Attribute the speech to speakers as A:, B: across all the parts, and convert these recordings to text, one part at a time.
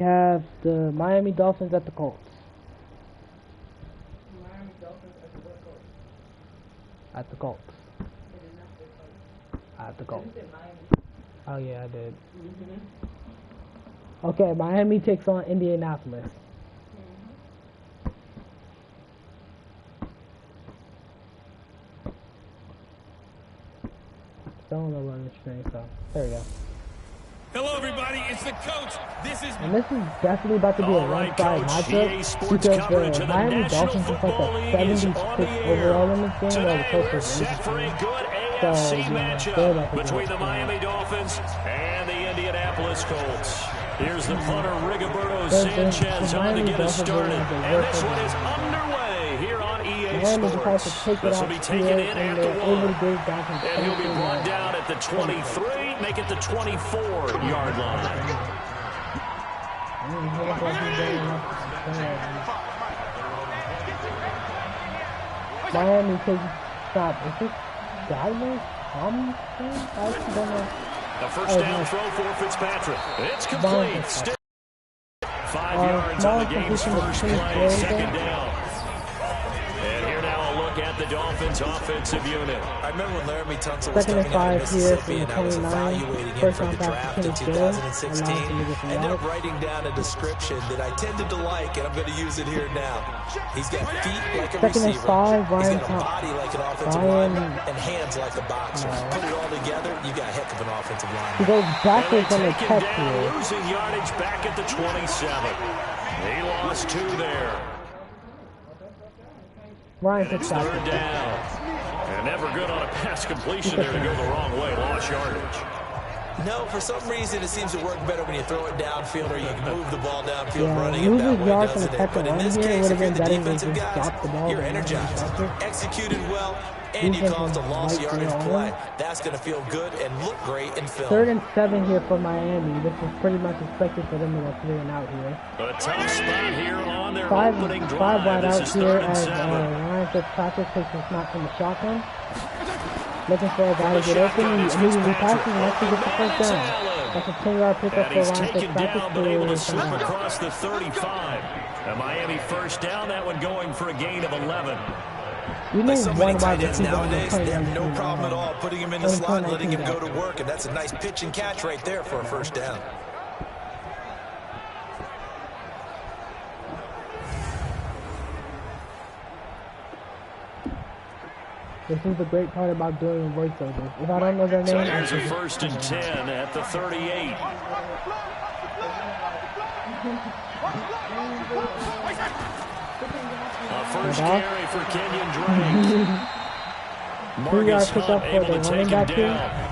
A: We have the Miami Dolphins at the Colts.
B: Miami Dolphins at the Colts.
A: At the Colts.
B: They did not say Colts.
A: At the Colts.
B: They said Miami.
A: Oh yeah, I did.
B: Mm-hmm.
A: Okay, Miami takes on Indianapolis. Don't know what the screen, so there we go.
C: Hello, everybody. It's the coach.
A: And this is definitely about to be a one-side matchup because the Miami Dolphins is like a 76 overall in this game, while the Colts are
D: set for a
A: 83.
D: good
A: So,
D: AFC matchup between the
A: Miami
D: Miami Dolphins and the Indianapolis Colts. Here's the punter, Rigoberto Sanchez, on to get us started. And this one is underway here on EA Sports. This will be taken in at the 1. And he'll be brought down at the 23, make it the 24-yard line.
A: Miami takes stop. Is this Gallagher? I actually don't know.
D: A first down throw for Fitzpatrick. It's complete. Still 5 yards on the game's first play. Second down. And here now a look at the Dolphins' offensive unit.
E: I remember when Laramie Tunsil was
A: Second and
E: coming out of
A: 5 here
E: Mississippi,
A: from
E: and I was
A: 29.
E: evaluating him
A: First
E: for
A: round
E: the
A: pass
E: draft
A: to
E: in
A: Kenny Stills.
E: 2016. I ended up writing down a description that I tended to like, and I'm going to use it here now. He's got feet like a
A: Second and
E: receiver.
A: 5,
E: He's
A: Ryan
E: got a body like an offensive lineman, and hands like a boxer. Put it all together, you got a heck of an offensive
A: He
E: lineman.
A: goes backwards on the
D: Taken
A: catch
D: down,
A: here.
D: losing yardage back at the 27. He lost 2 there.
A: Ryan
D: And it's
A: picks
D: third
A: that.
D: down. And never good on a pass completion there to go the wrong way. Lost yardage.
E: No, for some reason, it seems to work better when you throw it downfield or you can move the ball downfield running it
A: losing
E: that way,
A: yards from
E: doesn't
A: the
E: it?
A: second
E: But in
A: one
E: this
A: here
E: case,
A: would
E: if
A: have
E: you're
A: been
E: the
A: better than
E: defensive
A: just
E: guys,
A: drop the ball.
E: you're energized, executed well, and you
A: Defense
E: caused a
A: is
E: lost
A: right
E: yardage
A: there on
E: play.
A: him.
E: That's going to feel good and look great in film.
A: 3rd and 7 here for Miami. This is pretty much expected for them to go 3 and out here.
D: A tough spot here on their
A: Five
D: opening
A: wide
D: drive. This
A: out
D: is
A: here
D: 3rd and
A: as
D: 7.
A: Ryan Fitzpatrick takes a snap from the shotgun. Looking for a guy to get open. He immediately passes and actually gets the first down. That's a 10-yard pickup
D: And
A: for
D: he's
A: Ryan
D: taken
A: Fitzpatrick
D: down, but able to
A: to
D: slip
A: come out.
D: across the 35. A Miami first down, that one going for a gain of 11.
A: We
E: Like
A: need
E: so
A: one
E: many
A: wide
E: tight ends
A: receiver on the
E: nowadays,
A: play.
E: they have no problem at all putting him in the
A: Only
E: slot and letting him
A: 19
E: go to work, and that's a nice pitch and catch right there for a first down.
A: This is the great part about doing voiceovers. If I don't know their name,
D: So
A: I
D: here's a
A: can just-
D: 1st and 10 at the 38. A first carry for Kenyon Drake.
A: 3-yard
D: Marcus
A: pickup
D: Hunt
A: for
D: able
A: the
D: to take
A: running
D: him
A: back
D: down.
A: here.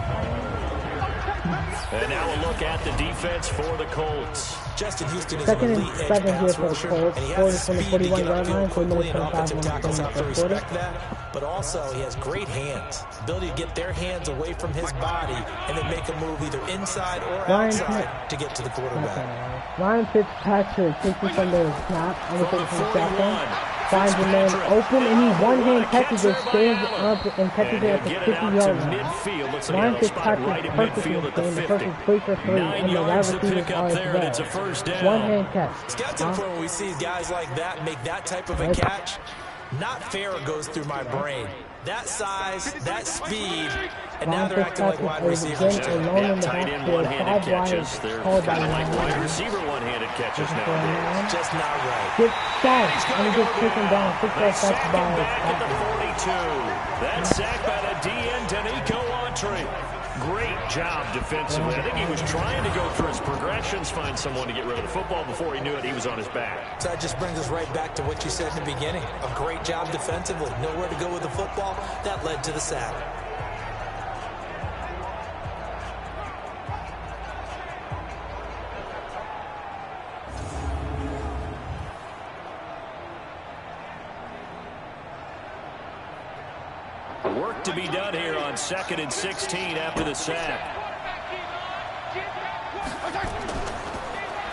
D: And now a look at the defense for the Colts.
E: Justin Houston is
A: Second
E: an
A: and
E: elite edge
A: 7 here
E: pass
A: for the
E: rusher,
A: Colts.
E: and he
A: Forward
E: has the
A: from the
E: speed to get
A: 41-yard line,
E: upfield
A: 4
E: quickly,
A: minutes
E: and
A: 25
E: offensive
A: on the
E: tackles have to
A: first quarter.
E: respect that. But also, he has great hands, ability to get their hands away from his body and then make a move either inside or outside to get to the quarterback.
A: Ryan Fitzpatrick takes it from the snap. I'm going to take it from the shotgun. Finds a man
D: Fitzpatrick.
A: open, and he one-hand catches it,
D: Catcher by
A: stands
D: Allen.
A: up, and catches
D: And
A: it at
D: he'll
A: the
D: get it out to
A: 50-yard line.
D: midfield. Looks like
A: Ryan
D: he'll spot
A: Fitzpatrick
D: right
A: is
D: at
A: perfect in
D: midfield
A: this
D: at the
A: game. The
D: 50.
A: person's 3 for 3,
D: 9
A: and the wide
D: yards to
A: receivers
D: pick
A: are
D: up
A: as
D: there, and it's a
A: well.
D: first down.
A: One-hand catch.
E: It's got to the point where we see guys like that make that type of a catch. Not fair goes through my brain. That size, that speed, and now they're acting like wide receivers.
D: Yeah, tight end one-handed catches. They're kind of like wide receiver one-handed catches nowadays.
E: Just not right.
A: Gets sacked, and he gets taken down. 6-yard sack
D: Sack him
A: by
D: back at the 42. That's sacked by the DN, Danico Autry. Great job defensively. I think he was trying to go through his progressions, find someone to get rid of the football. Before he knew it, he was on his back.
E: So that just brings us right back to what you said in the beginning. A great job defensively. Nowhere to go with the football. That led to the sack.
D: Work to be done here on 2nd and 16 after the sack.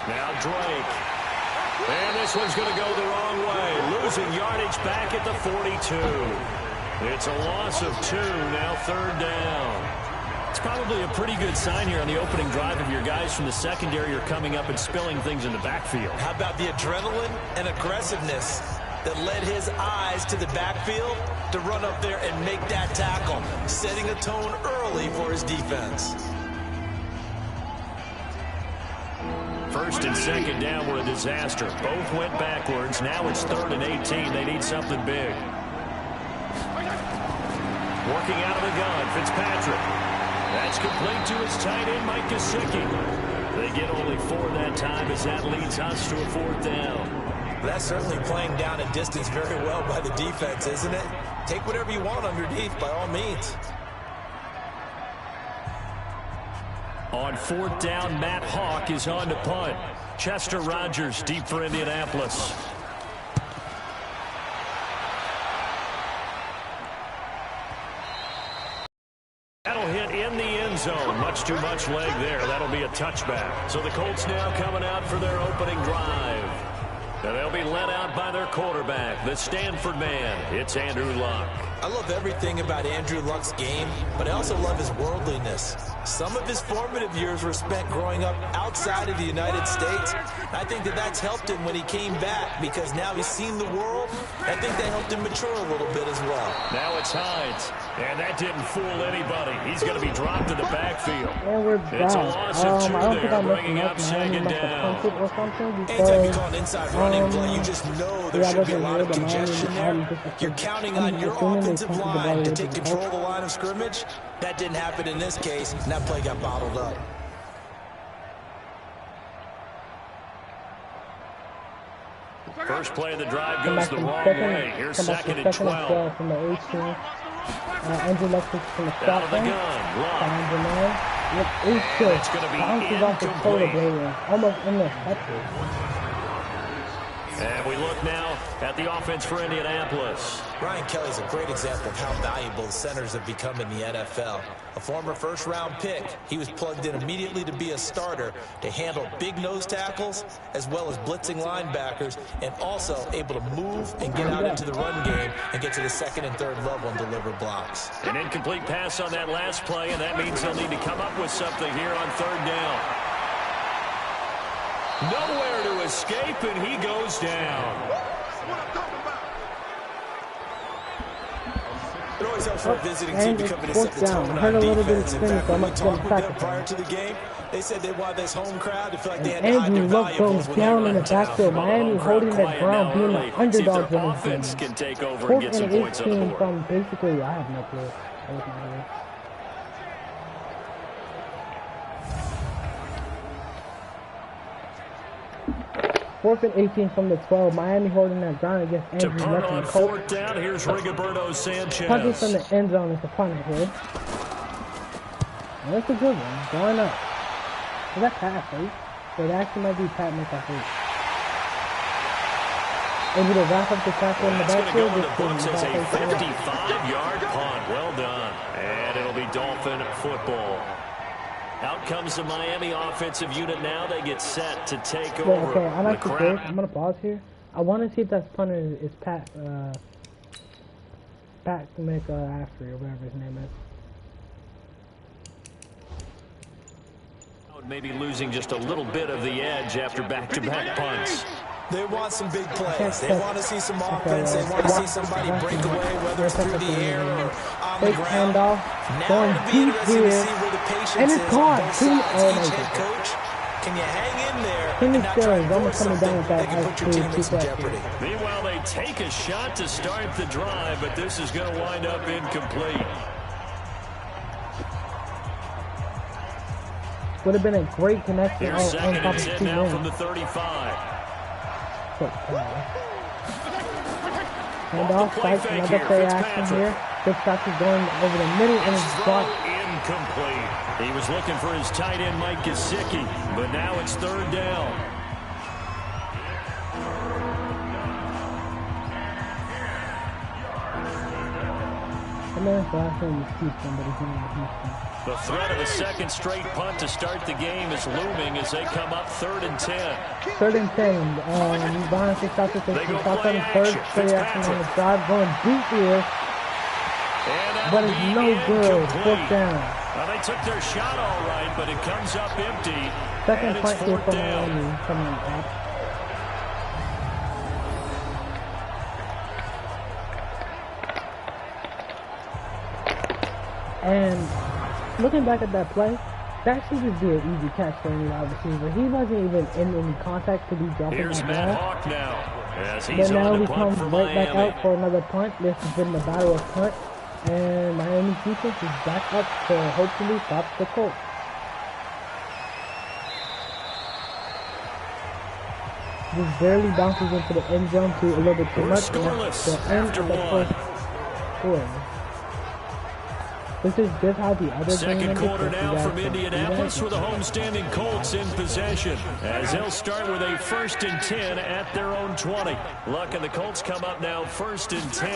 D: Now Drake. And this one's going to go the wrong way. Losing yardage back at the 42. It's a loss of 2, now 3rd down.
E: It's
D: probably a pretty good sign here on the opening drive of your guys from the secondary are coming up and spilling things in the backfield.
E: How about the adrenaline and aggressiveness that led his eyes to the backfield to run up there and make that tackle, setting a tone early for his defense.
D: First and second down were a disaster. Both went backwards. Now it's 3rd and 18. They need something big. Working out of the gun, Fitzpatrick. That's complete to his tight end, Mike Gesicki. They get only 4 that time as that leads us to a 4th down.
E: That's certainly playing down and distance very well by the defense, isn't it? Take whatever you want underneath, by all means.
D: On 4th down, Matt Hawk is on to punt. Chester Rogers deep for Indianapolis. That'll hit in the end zone. Much too much leg there. That'll be a touchback. So the Colts now coming out for their opening drive. And they'll be led out by their quarterback, the Stanford man. It's Andrew Luck.
E: I love everything about Andrew Luck's game, but I also love his worldliness. Some of his formative years were spent growing up outside of the United States. I think that that's helped him when he came back because now he's seen the world. I think that helped him mature a little bit as well.
D: Now it's Hines, and that didn't fool anybody. He's going to be dropped in the backfield.
A: And we're back.
D: It's a loss of 2 there, bringing up 2nd down.
E: Anytime you call an inside running play, you just know there should be a lot of congestion there. You're counting on your offensive line to take control of the line of scrimmage. That didn't happen in this case, and that play got bottled up.
D: First play of the drive goes the wrong way. Here's 2nd and 12.
A: From the 18. Andrew Luck from the shotgun. Behind the man. It's going to be bounces off the shoulder blade. Almost in the touches.
D: And we look now at the offense for Indianapolis.
E: Ryan Kelly's a great example of how valuable centers have become in the NFL. A former first-round pick, he was plugged in immediately to be a starter to handle big nose tackles as well as blitzing linebackers, and also able to move and get out into the run game and get to the 2nd and 3rd level and deliver blocks.
D: An incomplete pass on that last play, and that means he'll need to come up with something here on 3rd down. Nowhere to escape, and he goes down.
E: It always helps for a visiting team to come in and set the tone on defense. In fact, when we talked with them prior to the game, they said they wanted this home crowd to feel like they had to hide their valuables when they
A: down
E: were
A: in the backfield. Miami holding that ground, being the underdogs in this game.
D: Can take over and get some points on the board.
A: From basically, I have no clue. 4th and 18 from the 12. Miami holding that ground against Andrew Luck and the Colts.
D: 4th down, here's Rigoberto Sanchez.
A: Punting from the end zone is the punter here. That's a good one. Going up. Is that Pat Fate? It actually might be Pat McAfee. Able to wrap up the tackle in the backfield.
D: It's going to go in the books as a 55-yard punt. Well done. And it'll be Dolphin football. Out comes the Miami offensive unit now. They get set to take over.
A: Okay, I'm actually good. I'm going to pause here. I want to see if that punter is Pat McAfee or whatever his name is.
D: Maybe losing just a little bit of the edge after back-to-back punts.
E: They want some big plays. They want to see some offense. They want to see somebody break away, whether it's through the air or on the ground.
A: Handoff, going deep here, and it's caught.
E: Head coach, can you hang in there and not try and force something that can put your teammates in jeopardy?
D: Meanwhile, they take a shot to start the drive, but this is going to wind up incomplete.
A: Would have been a great connection.
D: Here's 2nd and 10 now from the 35.
A: Handoff, fight, another play action here. Fitzpatrick going over the middle and it's blocked.
D: Incomplete. He was looking for his tight end, Mike Gesicki, but now it's 3rd down. The threat of a 2nd straight punt to start the game is looming as they come up 3rd and 10.
A: 3rd and 10. Von Fitzpatrick is top on 3rd straight action on the drive, going deep here. But it's no good. 4th down.
D: Well, they took their shot all right, but it comes up empty.
A: Second
D: and
A: point
D: it's
A: here
D: fourth
A: for
D: down.
A: Miami coming up. And looking back at that play, that should just be an easy catch for any wide receiver. He wasn't even in any contact to be jumping
D: Here's
A: that
D: Matt
A: ball.
D: Hawk now. As
A: But
D: he's
A: now
D: on
A: he
D: to punt
A: comes
D: for
A: right back
D: Miami.
A: out for another punt. This has been the battle of punt. And Miami's defense is back up to hopefully stop the Colts. Just barely bounces into the end zone to a little bit too
D: We're
A: much.
D: scoreless
A: And that's the end
D: after
A: of the
D: one.
A: first quarter. This is just how the other
D: Second
A: game
D: quarter
A: ended.
D: now from Indianapolis with the homestanding Colts in possession. As they'll start with a 1st and 10 at their own 20. Luck and the Colts come up now 1st and 10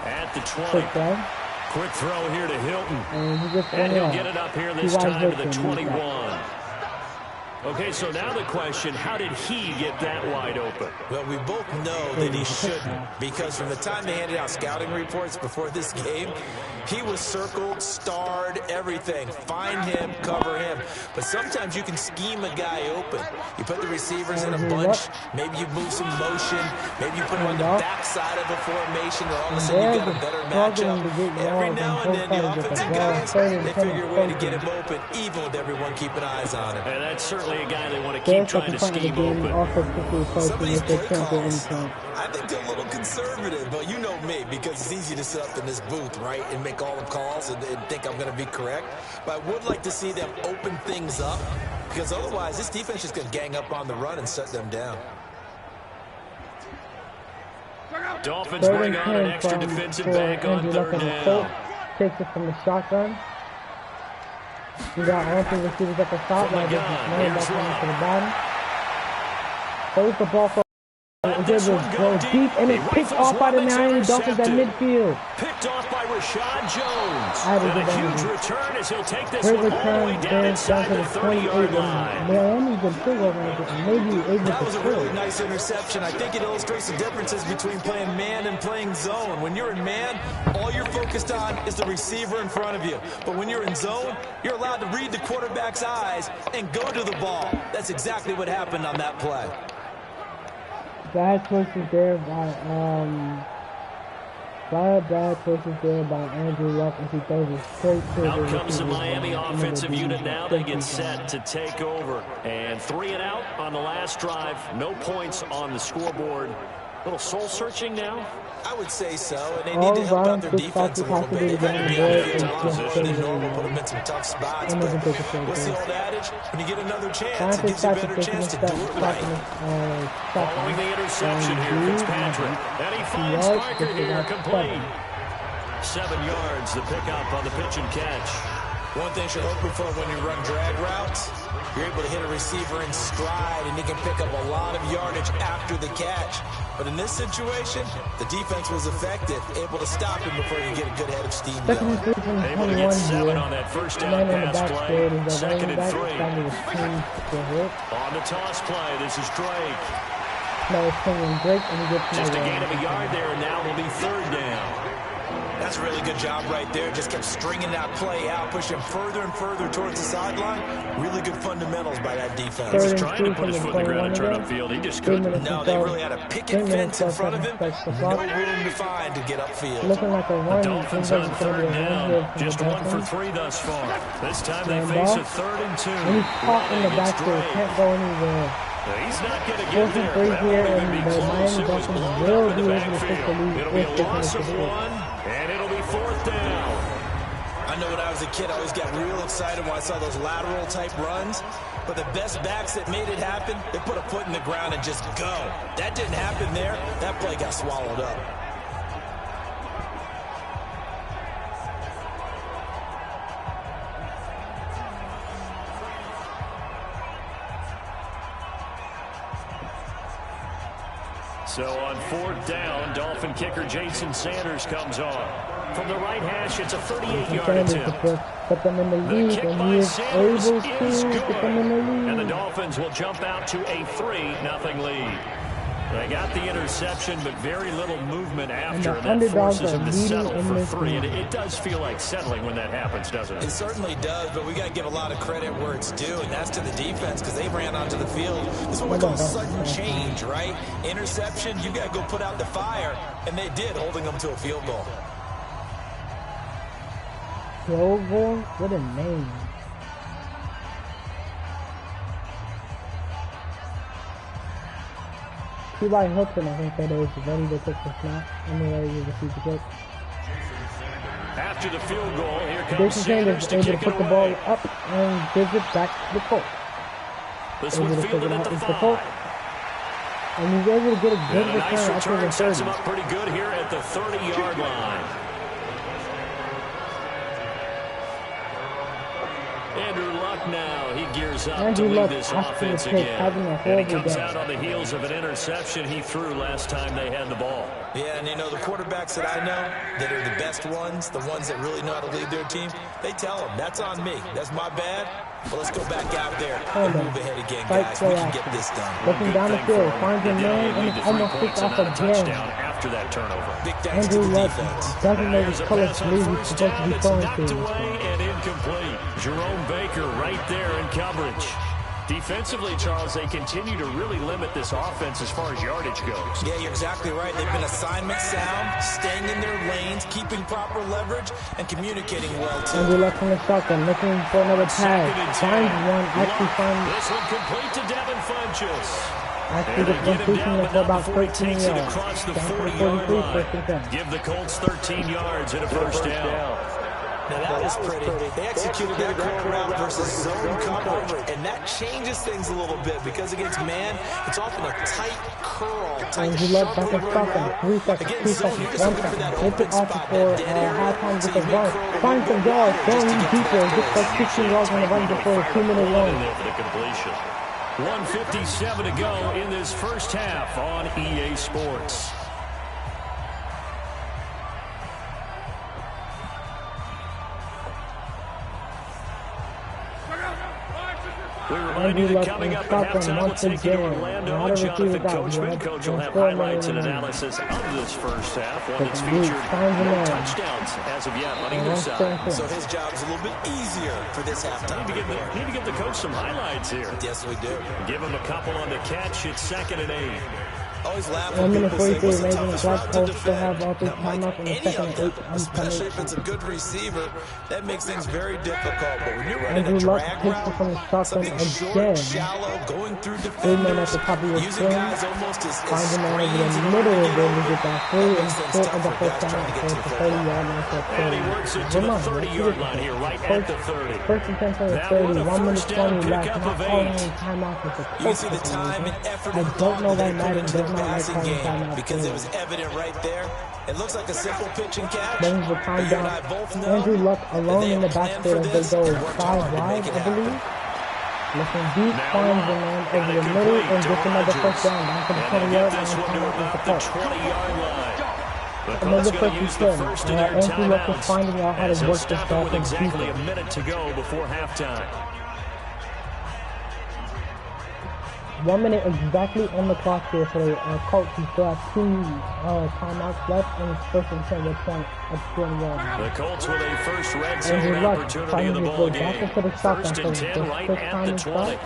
D: at the 20. Quick throw here to Hilton.
A: And
D: he'll get it up here this time to the 21. Okay, so now the question, how did he get that wide open?
E: Well, we both know that he shouldn't, because from the time they handed out scouting reports before this game, he was circled, starred, everything. Find him, cover him. But sometimes you can scheme a guy open. You put the receivers in a bunch, maybe you move some motion, maybe you put him on the backside of a formation, or all of a sudden you got a better matchup. Every now and then the offensive guys, they figure a way to get him open, even with everyone keeping eyes on him.
D: And that's certainly a guy they want to keep trying to scheme open.
E: Some of these play calls, I think they're a little conservative, but you know me, because it's easy to sit up in this booth, right, and make all the calls and think I'm going to be correct. But I would like to see them open things up, because otherwise this defense is going to gang up on the run and shut them down.
D: Dolphins bring on an extra defensive back on 3rd down.
A: Takes it from the shotgun. You got all three receivers at the top, now just running back down to the bottom. Throws the ball for it goes deep, and it's picked off by the Miami Dolphins at midfield.
D: Picked off by Rashad Jones. And a huge return as he'll take this one all the way down inside the 30-yard line.
A: Miami's been still over and maybe able to
E: That was a really nice interception. I think it illustrates the differences between playing man and playing zone. When you're in man, all you're focused on is the receiver in front of you. But when you're in zone, you're allowed to read the quarterback's eyes and go to the ball. That's exactly what happened on that play.
A: Bad choices there by Andrew Luck as he throws it straight to the
D: Out comes the Miami offensive unit now. They get set to take over. And 3 and out on the last drive. No points on the scoreboard. A little soul searching now.
E: I would say so, and they need to help out their defense a little bit. If they can be in a field position, then normal, put them in some tough spots. But what's the old adage? When you get another chance, it gives you a better chance to do it right.
D: Following the interception here, Fitzpatrick. And he finds Parker here, complete. 7 yards, the pickup on the pitch and catch.
E: One thing you're hoping for when you run drag routes, you're able to hit a receiver in stride, and he can pick up a lot of yardage after the catch. But in this situation, the defense was effective, able to stop him before you get a good head of steam going.
D: Able to get 7 on that first down pass play. 2nd and 3. On the toss play, this is Drake. Just a gain of a yard there, and now will be 3rd down.
E: That's a really good job right there. Just kept stringing that play out, pushing further and further towards the sideline. Really good fundamentals by that defense.
D: He was trying to put his foot in the ground and turn upfield. He just couldn't.
E: No, they really had a picket fence in front of him. No room to find to get upfield.
D: The Dolphins on 3rd down. Just 1 for 3 thus far. This time they face a 3rd and 2.
A: And he's caught in the backfield. Can't go anywhere.
D: He's not going to get there. That won't even be close. It was long over the backfield. It'll be a loss of 1, and it'll be 4th down.
E: I know when I was a kid, I always got real excited when I saw those lateral type runs. But the best backs that made it happen, they put a foot in the ground and just go. That didn't happen there. That play got swallowed up.
D: So on 4th down, Dolphin kicker Jason Sanders comes on. From the right hash, it's a 38-yard attempt.
A: Put them in the
D: The
A: lead,
D: kick
A: and
D: by
A: he is
D: Sanders
A: able
D: is
A: to
D: good.
A: put them in the lead.
D: And the Dolphins will jump out to a 3-0 lead. They got the interception, but very little movement after,
A: And the
D: and that
A: underdogs
D: forces
A: are
D: him to
A: leading
D: settle
A: in
D: for
A: this
D: 3.
A: game.
D: It does feel like settling when that happens, doesn't it?
E: It certainly does, but we got to give a lot of credit where it's due, and that's to the defense because they ran onto the field. This is what we call sudden change, right? Interception, you got to go put out the fire, and they did, holding them to a field goal.
A: Field goal? What a name. T.Y. Hilton, I think that is, ready to take the snap. I'm ready to receive the kick.
D: After the field goal, here comes
A: Jason
D: Sanders
A: Sanders
D: to
A: able to
D: kick it
A: put the ball
D: away.
A: up and gives it back to the Colts.
D: This
A: Able
D: one
A: to take
D: fielded
A: it
D: at
A: out
D: the
A: into the
D: 5.
A: Colts. And he's able to get a good
D: And a nice
A: return after
D: return
A: the
D: sets
A: 30.
D: him up pretty good here at the 30-yard line. Andrew Luck now, he gears up
A: Andrew
D: to lead
A: Luck
D: this
A: after the
D: offense
A: kick,
D: again.
A: having a
D: And he
A: horrible
D: comes
A: day.
D: out on the heels of an interception he threw last time they had the ball.
E: Yeah, and you know, the quarterbacks that I know that are the best ones, the ones that really know how to lead their team, they tell them, that's on me. That's my bad. Well, let's go back out there and move ahead again, guys. We can get this done.
A: Looking down the field, finds a man, and it's almost picked off again.
D: After that turnover.
E: Big thanks to
A: Andrew
E: the
A: Luck
E: defense.
A: doesn't know
D: Here's
A: his
D: a
A: color
D: pass on
A: blue he's
D: first
A: supposed to
D: down.
A: be
D: It's
A: throwing
D: knocked
A: to.
D: away and incomplete. Jerome Baker right there in coverage. Defensively, Charles, they continue to really limit this offense as far as yardage goes.
E: Yeah, you're exactly right. They've been assignment sound, staying in their lanes, keeping proper leverage, and communicating well, too.
A: Andrew Luck from the shotgun, looking for another pass. Finds one, actually finds,
D: This one complete to Devin Funchess.
A: actually gets completion for about 13 yards.
D: Across the
A: Down to the
D: 40-yard
A: 43,
D: line.
A: first and 10.
D: Give the Colts 13 yards and a first down.
E: Now, that was pretty. They executed that curl route versus zone coverage, and that changes things a little bit because against man, it's often a tight curl, tight,
A: Andrew Luck
E: sharp
A: back in shotgun, 3 seconds, 2 seconds, 1 second. Hits it off for halftime with a run. Finds some yards, going deeper, and gets like 16 yards on the run before a 2-minute
D: In
A: run.
D: there for the completion. 1:57 to go in this first half on EA Sports. We remind you that coming up at halftime, we'll take you to Orlando, and Jonathan Coachman. Coach will have highlights and analysis of this first half, one that's featured no touchdowns as of yet on either side.
E: So his job is a little bit easier for this halftime.
D: Need to give the coach some highlights here.
E: Yes, we do.
D: Give him a couple on the catch. It's 2nd and 8.
E: Always laugh
A: 1
E: when
A: minute
E: people say,
A: 43
E: what's the
A: remaining. The
E: toughest
A: Black
E: route to
A: Colts still have
E: defend?
A: all 3
E: That might
A: timeouts in the
E: any
A: second
E: of
A: and
E: them,
A: 8.
E: especially if it's a good receiver. That makes things very difficult. But when you're running
A: Andrew
E: a
A: Luck
E: drag
A: takes it from the
E: route,
A: shotgun
E: something short,
A: again.
E: shallow, going through
A: 3 men at
E: defenders,
A: the top of your
E: using
A: screen.
E: guys almost as
A: Finds a man over
E: screens
A: the
E: in
A: middle
E: order
A: of
E: to
A: them
E: get
A: to get that free and short of the first down
E: trying to get
A: for
E: to
A: the
E: the
A: 30-yard line. So
D: And he works it to the 30-yard line here, right at the 30.
A: First and 10 for the
D: That
A: 30,
D: one a
A: 1 minute
D: first down
A: 20 left.
D: pickup
A: Not
D: of
A: calling
D: 8.
A: any timeout with the
E: You can see
A: coach
E: the
A: for some
E: time
A: reason.
E: and effort
A: I
E: and
A: don't
E: thought
A: know
E: that
A: why
E: they put
A: Madden
E: into
A: does
E: the
A: not like
E: passing
A: calling
E: game
A: timeouts.
E: because it was evident right there. It looks like a simple pitch and catch.
A: Brings the time
E: But you and I
A: down.
E: both know
A: Andrew Luck
E: that
A: alone
E: they
A: in the
E: have planned
A: backfield
E: for
A: as they
E: this
A: go
E: and worked
A: 5
E: hard to
A: wide,
E: make it
A: I believe.
E: happen.
A: Looking deep,
D: Now
A: finds the
D: Luck.
A: man
D: Got
A: over
D: it
A: the middle
D: complete
A: and
D: to
A: gets another
D: Rodgers.
A: first down down to the
D: And they
A: 20-yard
D: get
A: line
D: this
A: and
D: one to
A: timeout with the
D: about the
A: Colts.
D: 20-yard line. The Colts
A: Another
D: going
A: first
D: to
A: and
D: use the
A: 10.
D: first of their
A: Andrew Luck is
D: timeouts
A: finding out how
D: as
A: to
D: he'll
A: work this
D: stop it with
A: offense
D: exactly a
A: deeper.
D: minute to go before halftime.
A: 1 minute exactly on the clock here for the Colts. He still has 2 timeouts left, and it's first and 10 with point at 21.
D: The Colts with a first red zone
A: Andrew Luck
D: opportunity
A: finds
D: in the
A: his
D: ball
A: way back
D: game.
A: into the shotgun
D: First
A: for
D: and
A: the
D: 10 right
A: fifth
D: at
A: time
D: the
A: in
D: 20.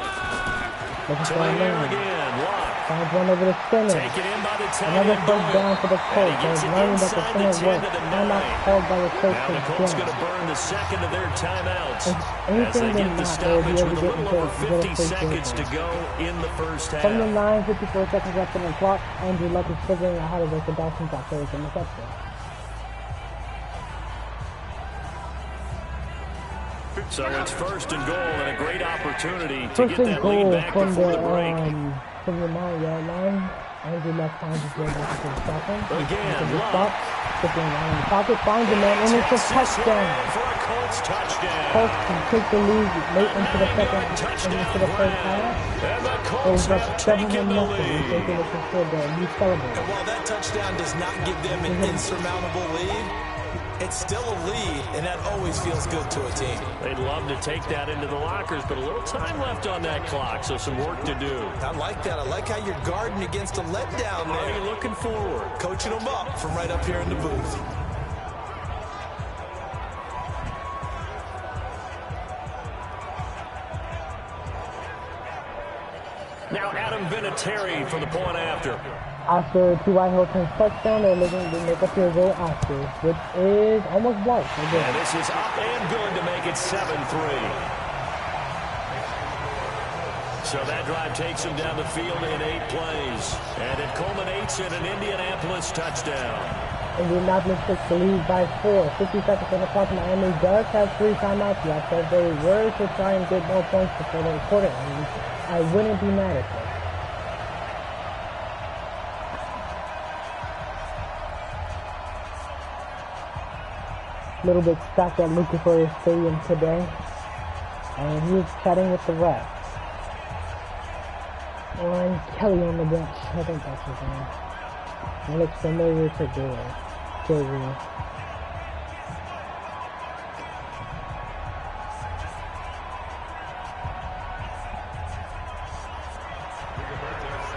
A: Looking
D: To
A: for
D: the
A: a
D: air
A: man.
D: again. Luck.
A: Finds one over the center.
D: Taken in by the tight
A: Another
D: end
A: first
D: Boyd.
A: down for the
D: And
A: Colts.
D: he gets
A: They're
D: it
A: learning that the
D: inside
A: center
D: the 10
A: works.
D: to the
A: Timeout
D: 9.
A: called by the Colts
D: Now the Colts
A: again.
D: going to burn the second of their timeouts
A: If
D: as
A: anything
D: they
A: than
D: get the
A: not, they will be
D: stoppage
A: able
D: with
A: to
D: a
A: get
D: little over
A: into a
D: 50 seconds to go in the first half.
A: From the 9, 54 seconds left on the clock, Andrew Luck is figuring out how to work the Dolphins after his interception.
D: So it's first and goal and a great opportunity to
A: First
D: get
A: and
D: that
A: goal
D: lead back
A: from
D: before
A: the
D: the break.
A: 9-yard line. Andrew Luck finds his way back to the shotgun.
D: Again,
A: He
D: Luck.
A: stops, sticking around in the pocket, finds a man, and it's a touchdown.
D: For a Colts touchdown.
A: Colts can take the lead late into the second and
D: Touchdown
A: into the first half.
D: And the
A: It was
D: Colts
A: up
D: have
A: 7-0.
D: taken the
A: They
D: lead.
A: take it for the new celebrate.
E: And while that touchdown does not give them an insurmountable lead, It's still a lead, and that always feels good to a team.
D: They'd love to take that into the lockers, but a little time left on that clock, so some work to do.
E: I like that. I like how you're guarding against a letdown there.
D: Are you looking forward?
E: Coaching them up from right up here in the booth.
D: Now Adam Vinatieri for the point after.
A: After T.Y. Hilton's touchdown, they're looking to make a field goal after, which is almost blocked.
D: And this is up and good to make it 7-3. So that drive takes them down the field in 8 plays. And it culminates in an Indianapolis touchdown.
A: Indianapolis takes the lead by 4. 50 seconds on the clock. Miami does have 3 timeouts left, so if they were to try and get more points before the quarter ends, I wouldn't be mad at them. A little bit stacked at Lucas Oil Stadium today, and he was chatting with the ref. Ryan Kelly on the bench, I think that's his name. It looks familiar to Joey.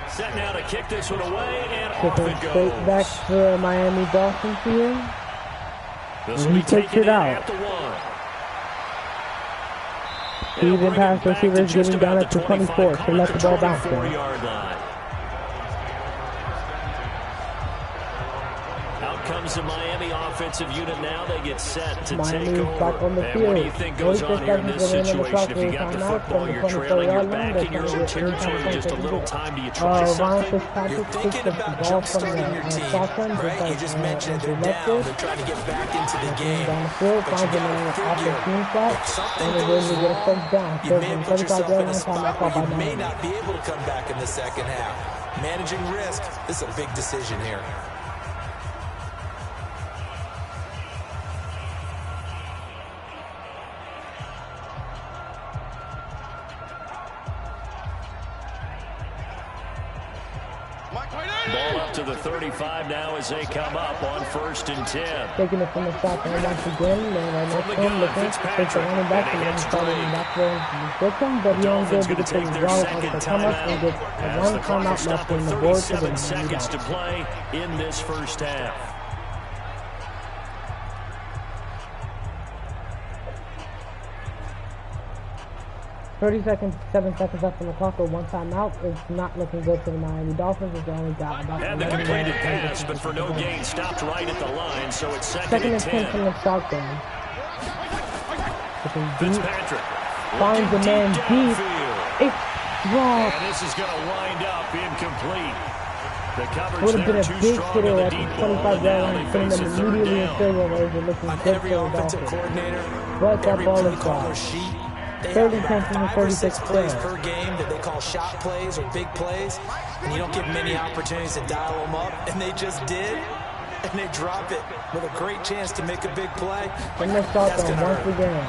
D: Set now to kick this one away, and off
A: Kicking
D: it goes.
A: straight back to Miami Dolphins here.
D: This
A: And
D: will
A: he
D: be
A: takes
D: taken
A: it
D: in
A: out.
D: at the 1.
A: Even pass receivers getting down at the 24, so let the ball bounce there.
D: 24-yard line. Out comes the Miami offensive unit now. They get set to take
A: Miami's back
D: over.
A: on the
D: And
A: field.
D: what do you think goes on here in this situation? If you got the football, you're trailing, you're back in your own territory, just a little time. Do you try
A: Ryan
D: something?
A: Fitzpatrick
E: You're thinking
A: takes the
E: about
A: ball from
E: jump-starting your team,
A: shotgun,
E: right? You just mentioned they're down. They're trying to get back into the game.
A: down the field,
E: But you
A: finds a man
E: got to
A: off the
E: figure,
A: team spot,
E: if something
A: and is
E: goes
A: able to get a first
E: wrong,
A: down.
E: you
A: So
E: may
A: from
E: put
A: 35
E: yourself
A: yard
E: in a
A: line,
E: spot
A: timeout
E: where
A: by
E: you may
A: Miami.
E: not be able to come back in the second half. Managing risk, this is a big decision here.
D: Ball up to the 35 now as they come up on 1st and 10.
A: Taking it from the shotgun once again, and right next
D: From the
A: to him,
D: gun,
A: looking, takes the
D: Fitzpatrick,
A: running back,
D: and he
A: and then
D: gets
A: started
D: Drake.
A: back there with him, but he only
D: Dolphins
A: did
D: going to
A: because
D: take
A: the
D: their
A: draw out
D: second
A: of the timeout and
D: timeout
A: get
D: as
A: one
D: the clock
A: timeout
D: is
A: left
D: stopped
A: in
D: with
A: the board for the
D: 37
A: Miami
D: seconds to
A: Dolphins.
D: play in this first half.
A: 30 seconds, 7 seconds left on the clock, or one timeout. It's not looking good for the Miami Dolphins. It's only got about
D: And the
A: 11
D: completed
A: yards.
D: pass, but for no gain, stopped right at the line, so it's second
A: Second
D: and
A: and 10 from
D: 10.
A: the shotgun. Looking deep,
D: Fitzpatrick
A: finds the
D: looking
A: man
D: deep
A: deep.
D: downfield.
A: It's dropped.
D: And this is going to wind up incomplete. The coverage
A: Would have been
D: there
A: a
D: too
A: big
D: strong
A: hitter
D: on the
A: at the
D: deep ball,
A: 25
D: and
A: yard
D: now
A: line,
D: they
A: putting
D: face
A: them
D: a third
A: immediately in
D: down.
A: field goal range and looking
E: On
A: good
E: every
A: for the
E: offensive
A: Dolphins.
E: coordinator,
A: But that
E: every
A: ball
E: play
A: is
E: caller
A: dropped.
E: sheet, they
A: Third
E: have
A: and 10
E: about
A: from the
E: 5 or 6
A: 36
E: plays
A: yard.
E: per game that they call shot plays or big plays, and you don't get many opportunities to dial them up, and they just did, and they drop it with a great chance to make a big play.
A: From the shotgun once again.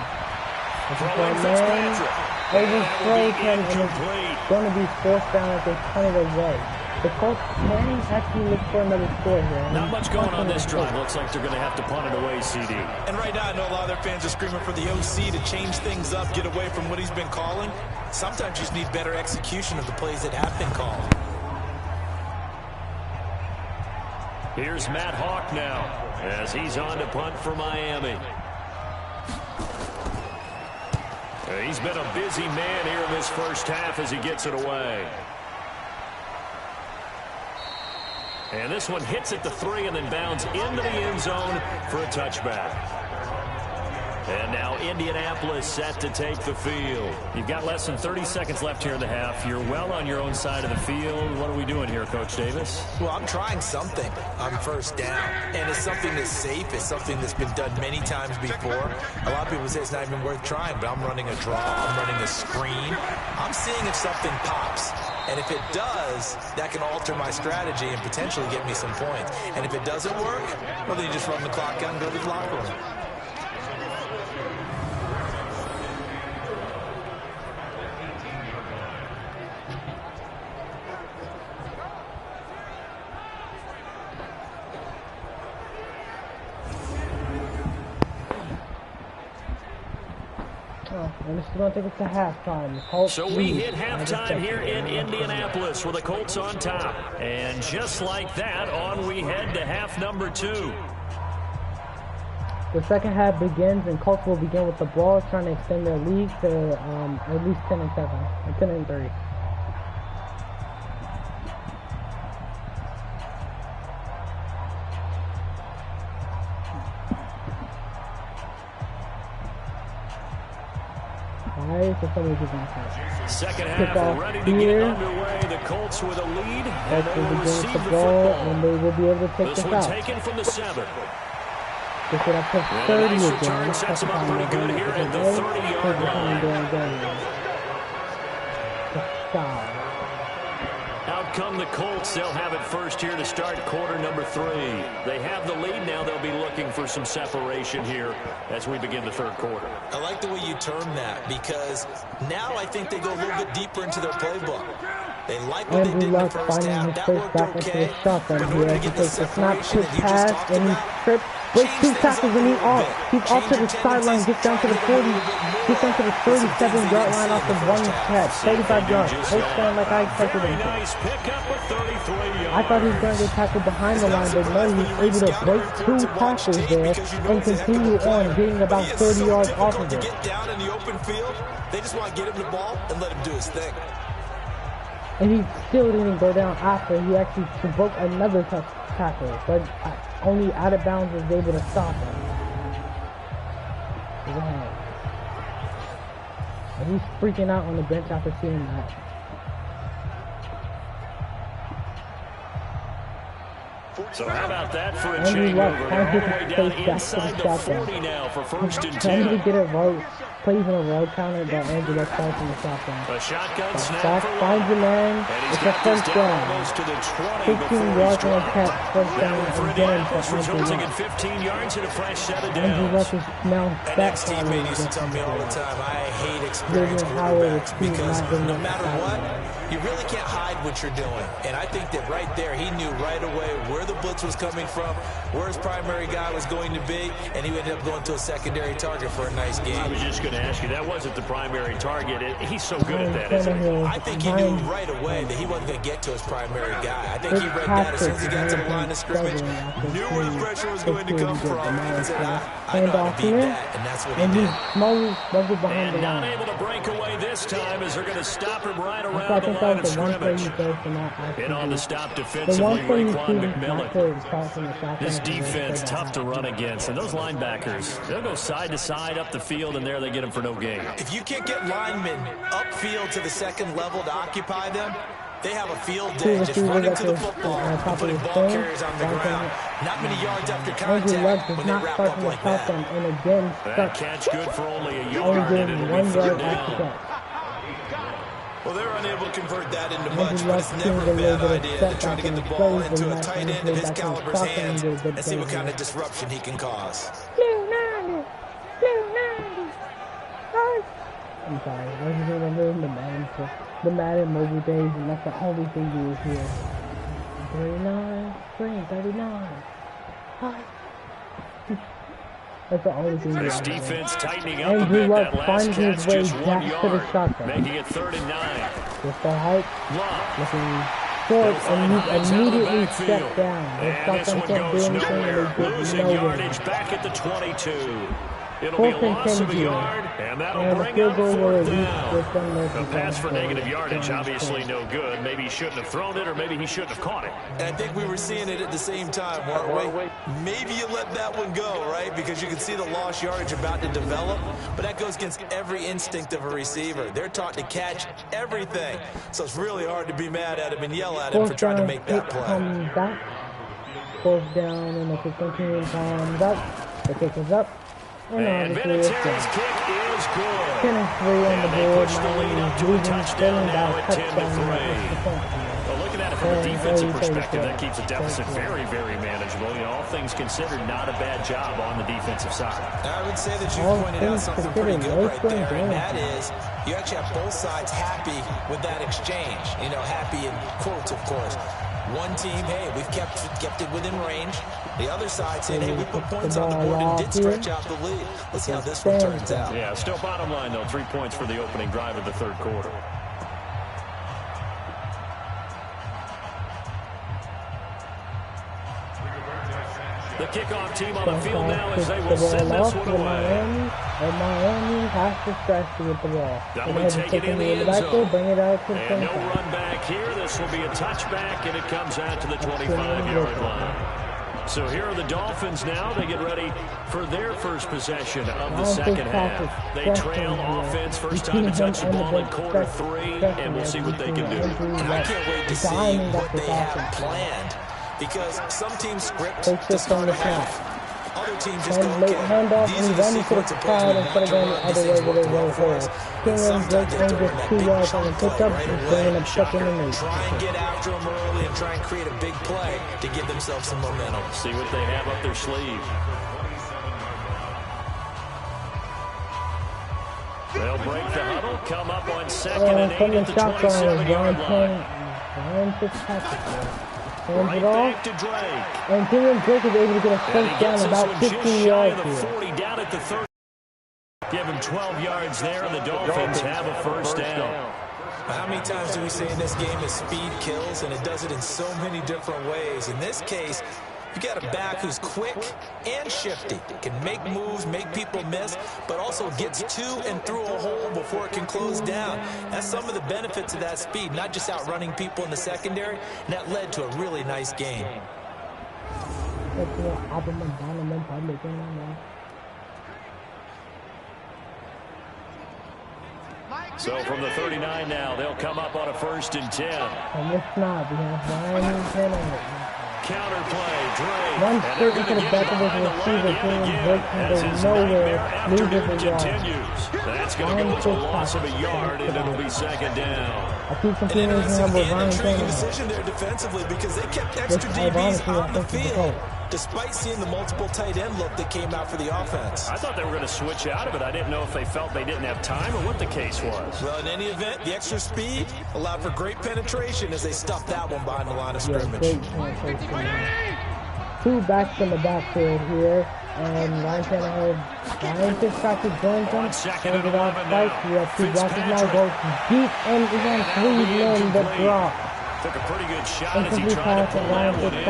D: Throwing
A: Man,
D: Fitzpatrick.
A: overthrows him, and
D: Incomplete.
A: it's going to be fourth down as they punt it away. The Colts can actually look for another score here.
D: Not much going on this drive. Looks like they're going to have to punt it away, CD.
E: And right now, I know a lot of their fans are screaming for the OC to change things up, get away from what he's been calling. Sometimes you just need better execution of the plays that have been called.
D: Here's Matt Hawk now as he's on to punt for Miami. He's been a busy man here in this first half as he gets it away. And this one hits at the 3 and then bounds into the end zone for a touchback. And now Indianapolis set to take the field. You've got less than 30 seconds left here in the half. You're well on your own side of the field. What are we doing here, Coach Davis?
E: Well, I'm trying something on first down, and it's something that's safe. It's something that's been done many times before. A lot of people say it's not even worth trying, but I'm running a draw. I'm running a screen. I'm seeing if something pops. And if it does, that can alter my strategy and potentially get me some points. And if it doesn't work, well, then you just run the clock out and go to the locker room.
A: This is going to take us to halftime. Colts
D: So we hit halftime here in Indianapolis with the Colts on top. And just like that, on we head to half number 2.
A: The second half begins, and Colts will begin with the ball, trying to extend their lead to at least 10-7, or 10-3.
D: Second half ready to get underway. The Colts with a lead, and they will receive the football.
A: And they will be able to take
D: this
A: this
D: one
A: out.
D: taken from the 7.
A: Pick it up to 30
D: And a nice
A: again.
D: return sets them up pretty good here at the 30-yard line. Out come the Colts. They'll have it first here to start quarter number 3. They have the lead now. They'll be looking for some separation here as we begin the third quarter.
E: I like the way you term that, because now I think they go a little bit deeper into their playbook. They like what they did in the first half. That worked okay. But in order to get the separation that you just talked about,
A: breaks 2 tackles and he's off to the sideline, gets down to the 40, gets down to the 37-yard line off the 1 catch, 35 yards. First down like I expected him to.
D: Nice pickup with 33 yards.
A: I thought he was going to get tackled behind the line, but no, he's able to break 2 tackles there and continue on, getting about 30 yards off of it.
E: To get down in the open field, they just want to get him the ball and let him do his thing.
A: And he still didn't go down after he actually broke another tackle, but only out of bounds was able to stop him. Wow. And he's freaking out on the bench after seeing that.
D: So how about that for a changeover? They're all the way down inside the 40 now for first and 10.
A: Trying to get it right. Plays in a road counter, but Andrew Luck starts in the shotgun.
D: A shotgun snap for
A: finds the man. It's a first down.
D: Almost to the 20
A: 15 yards on a catch. First down again for Andrew
D: resulting
A: Luck.
D: in 15 yards and a fresh set of
A: Andrew
D: downs.
A: Luck is now
E: An
A: back.
E: ex-teammate used to tell me all the time, I hate experienced quarterbacks, because no matter what, you really can't hide what you're doing. And I think that right there, he knew right away where the blitz was coming from, where his primary guy was going to be, and he ended up going to a secondary target for a nice game.
D: I was just going to ask you, that wasn't the primary target. He's so good at that, isn't he?
E: I think he knew right away that he wasn't going to get to his primary guy. I think he read that as soon as he got to the line of scrimmage, knew where the pressure was going to come from, and said, I know how to beat that, and that's what he did.
A: Smuggled behind the
D: And not
A: line.
D: able to break away this time as they're going to stop him right
A: I
D: around the
A: think
D: line
A: that
D: of
A: was the one play
D: scrimmage.
A: he does for not actually.
D: And on the stop
A: The
D: defensively,
A: one thing you
D: Raekwon
A: see not
D: McMillan.
A: to stop from the shotgun.
D: This defense tough to run against, and those linebackers, they'll go side to side up the field, and there they get them for no gain.
E: If you can't get linemen upfield to the second level to occupy them, they have a field day just running to the football and putting ball carriers on the ground. Not many yards after
A: Andrew Luck
E: contact
A: does
E: when they
A: not
E: wrap
A: start
E: up
A: from the
E: like that.
A: shotgun, and again
D: That
A: stuck.
D: catch good for only a
A: Only
D: yard, and
A: getting
D: it'll
A: 1
D: be
A: yard
D: third
A: after
D: down.
A: that.
E: Well, they're unable to convert that into
A: Andrew
E: much, but
A: Luck
E: it's
A: seems
E: never
A: a
E: a
A: little
E: bad
A: bit
E: idea to
A: upset
E: try to
A: back
E: get
A: in
E: the
A: the
E: ball
A: plays,
E: into
A: and
E: a
A: not
E: tight
A: trying to
E: end
A: play
E: of his
A: back in the
E: caliber's
A: shotgun and
E: hands
A: do a good
E: and see
A: play
E: what kind
A: there.
E: of disruption he can cause.
A: I'm sorry, I just remember the Madden mobile days, and that's the only thing you will hear. 39, 39. That's the only thing you
D: This
A: will hear.
D: defense tightening up a
A: Andrew
D: bit.
A: Luck
D: That last
A: finds his
D: catch
A: way
D: just 1
A: back to the
D: yard,
A: shotgun.
D: making it 3rd and 9.
A: With the height,
D: Luck.
A: looking short, and he immediately stepped down. The
D: And this
A: shotgun
D: one
A: can't do
D: goes
A: anything,
D: nowhere.
A: and they get
D: Losing
A: no
D: yardage
A: gain.
D: back at the 22. It'll be a
A: 4th and
D: loss
A: 10
D: of a
A: here.
D: yard, and that'll
A: And the
D: bring
A: field
D: up
A: goal will
D: 4th
A: at least
D: down.
A: get them there.
D: A pass for negative yardage, obviously no good. Maybe he shouldn't have thrown it, or maybe he shouldn't have caught it.
E: And I think we were seeing it at the same time, weren't we? Maybe you let that one go, right? Because you can see the lost yardage about to develop, but that goes against every instinct of a receiver. They're taught to catch everything, so it's really hard to be mad at him and yell at him for trying to make that play.
A: Comes back. 4th down, and the kick comes up. The kick is up. And
D: And
A: obviously it's
D: Vinatieri's
A: done.
D: kick is
A: 10
D: good.
A: and 3 on the
D: And they
A: board.
D: push the lead
A: Miami
D: up to a
A: losing,
D: touchdown
A: failing
D: now
A: by a
D: at 10 to
A: touchdown.
D: 3. Well, looking at it from a defensive perspective, that keeps the deficit very, very manageable. You know, all things considered, not a bad job on the defensive side.
E: I would say that you
A: All
E: pointed out
A: things
E: something pretty
A: considered,
E: good right
A: no
E: there,
A: spring
E: and
A: game.
E: that is you actually have both sides happy with that exchange. You know, happy in quotes, of course. One team, hey, we've kept it within range. The other side said, hey, we put points on the board and did stretch out the lead. Let's see how this one turns out.
D: Yeah, still bottom line, though. 3 points for the opening drive of the third quarter. The kickoff team on the field now as they will send this one away.
A: Miami has to stretch to get the ball.
D: That'll be taken in the end zone.
A: Bring it out to the
D: and no run back here. This will be a touchback, and it comes out to the 25-yard line. So here are the Dolphins now. They get ready for their first possession of the second half. They trail offense. First time to touch the ball in quarter 3, and we'll see what they can do.
E: And I can't wait to see what they have planned. Because some teams script to start a half. Other teams just go, okay, these are the sequence of plays we want to run. This is what to run for us. And sometimes they have to run that big return play right away and try and get after them early and try and create a big play to give themselves some momentum.
D: See what they have up their sleeve. They'll break the huddle, come up on 2nd and 8 at the 27-yard line.
A: Right back to Drake. And Kenyon Drake is able to get a first down about 15 yards here.
D: 40 down at the 30. Give him 12 yards there, and the Dolphins have a first down.
E: How many times do we say in this game that speed kills, and it does it in so many different ways? In this case, you got a back who's quick and shifty, can make moves, make people miss, but also gets to and through a hole before it can close down. That's some of the benefits of that speed, not just outrunning people in the secondary, and that led to a really nice game.
D: So from the 39 now, they'll come up on a 1st and 10.
A: And it's not, we have 9 and 10 on it.
D: Counter play, Drake.
A: One straight into the back of his receiver, Kenyon Drake can go nowhere, loses a yard.
D: That's going to go as a loss of a yard, and it'll be 2nd down.
A: I keep continuing to have Ryan
E: Tannehill decision there defensively because they kept extra DBs on the field, despite seeing the multiple tight end look that came out for the offense.
D: I thought they were going to switch out of it. I didn't know if they felt they didn't have time or what the case was.
E: Well, in any event, the extra speed allowed for great penetration as they stuffed that one behind the line of scrimmage.
A: Two backs in the backfield here, and Ryan Tannehill, Ryan Fitzpatrick joins them, turns it off spike. We have 2 blockers now, goes deep, and is on 3 men that drop.
D: Took a pretty good shot as he tried to pull that one in.